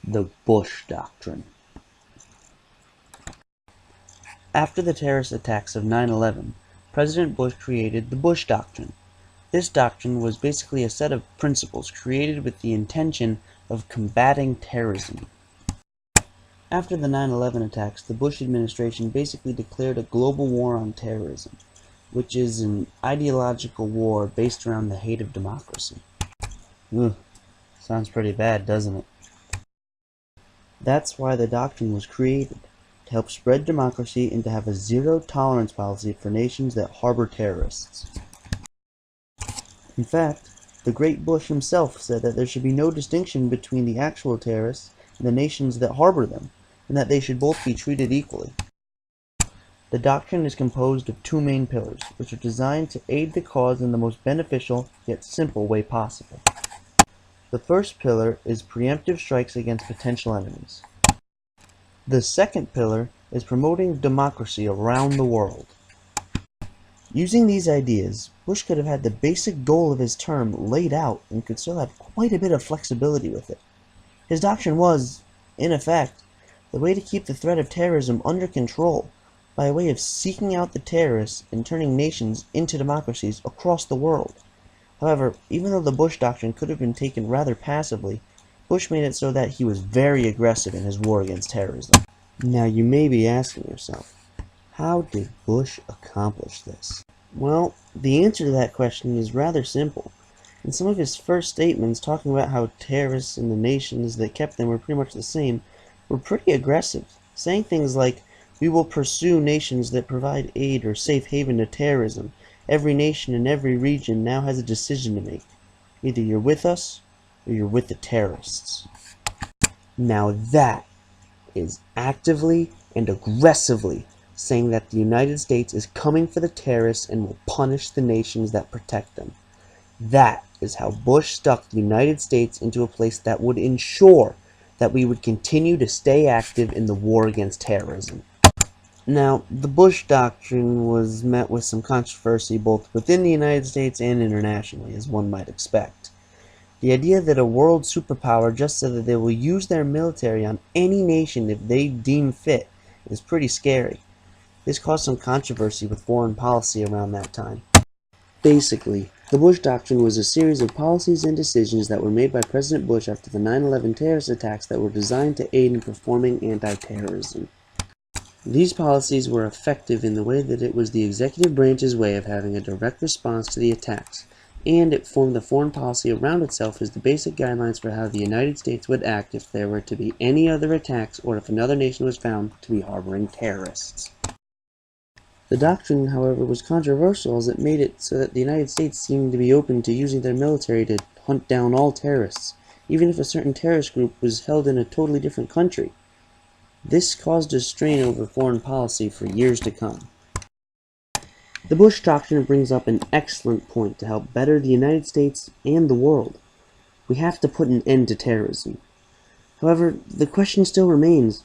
The Bush Doctrine. After the terrorist attacks of 9/11, President Bush created the Bush Doctrine. This doctrine was basically a set of principles created with the intention of combating terrorism. After the 9/11 attacks, the Bush administration basically declared a global war on terrorism, which is an ideological war based around the hate of democracy. Ugh, sounds pretty bad, doesn't it? That's why the doctrine was created, to help spread democracy and to have a zero-tolerance policy for nations that harbor terrorists. In fact, the great Bush himself said that there should be no distinction between the actual terrorists and the nations that harbor them, and that they should both be treated equally. The doctrine is composed of two main pillars, which are designed to aid the cause in the most beneficial yet simple way possible. The first pillar is preemptive strikes against potential enemies. The second pillar is promoting democracy around the world. Using these ideas, Bush could have had the basic goal of his term laid out and could still have quite a bit of flexibility with it. His doctrine was, in effect, the way to keep the threat of terrorism under control by way of seeking out the terrorists and turning nations into democracies across the world. However, even though the Bush Doctrine could have been taken rather passively, Bush made it so that he was very aggressive in his war against terrorism. Now you may be asking yourself, how did Bush accomplish this? Well, the answer to that question is rather simple. In some of his first statements talking about how terrorists and the nations that kept them were pretty much the same, were pretty aggressive, saying things like, "We will pursue nations that provide aid or safe haven to terrorism. Every nation in every region now has a decision to make. Either you're with us, or you're with the terrorists." Now that is actively and aggressively saying that the United States is coming for the terrorists and will punish the nations that protect them. That is how Bush stuck the United States into a place that would ensure that we would continue to stay active in the war against terrorism. Now, the Bush Doctrine was met with some controversy both within the United States and internationally, as one might expect. The idea that a world superpower just said that they will use their military on any nation if they deem fit is pretty scary. This caused some controversy with foreign policy around that time. Basically, the Bush Doctrine was a series of policies and decisions that were made by President Bush after the 9/11 terrorist attacks that were designed to aid in performing anti-terrorism. These policies were effective in the way that it was the executive branch's way of having a direct response to the attacks, and it formed the foreign policy around itself as the basic guidelines for how the United States would act if there were to be any other attacks or if another nation was found to be harboring terrorists. The doctrine, however, was controversial as it made it so that the United States seemed to be open to using their military to hunt down all terrorists, even if a certain terrorist group was held in a totally different country. This caused a strain over foreign policy for years to come. The Bush Doctrine brings up an excellent point to help better the United States and the world. We have to put an end to terrorism. However, the question still remains,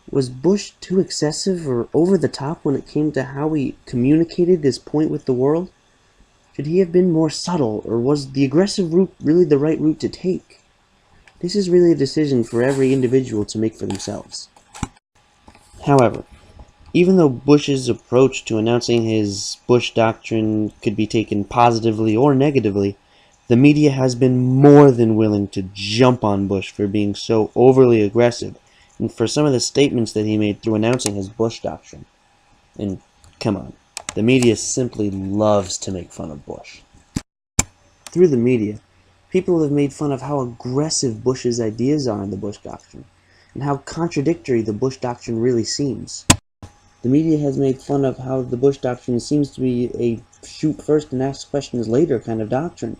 was Bush too excessive or over the top when it came to how he communicated this point with the world? Should he have been more subtle, or was the aggressive route really the right route to take? This is really a decision for every individual to make for themselves. However, even though Bush's approach to announcing his Bush Doctrine could be taken positively or negatively, the media has been more than willing to jump on Bush for being so overly aggressive and for some of the statements that he made through announcing his Bush Doctrine. And come on, the media simply loves to make fun of Bush. Through the media, people have made fun of how aggressive Bush's ideas are in the Bush Doctrine, and how contradictory the Bush Doctrine really seems. The media has made fun of how the Bush Doctrine seems to be a shoot first and ask questions later kind of doctrine,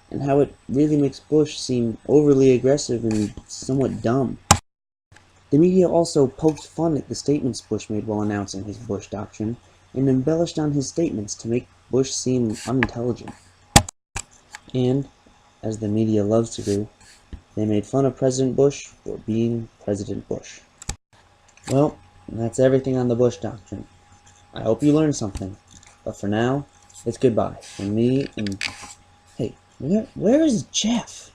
and how it really makes Bush seem overly aggressive and somewhat dumb. The media also poked fun at the statements Bush made while announcing his Bush Doctrine, and embellished on his statements to make Bush seem unintelligent. And, as the media loves to do, they made fun of President Bush for being President Bush. Well, that's everything on the Bush Doctrine. I hope you learned something, but for now, it's goodbye from me and... Hey, where is Jeff?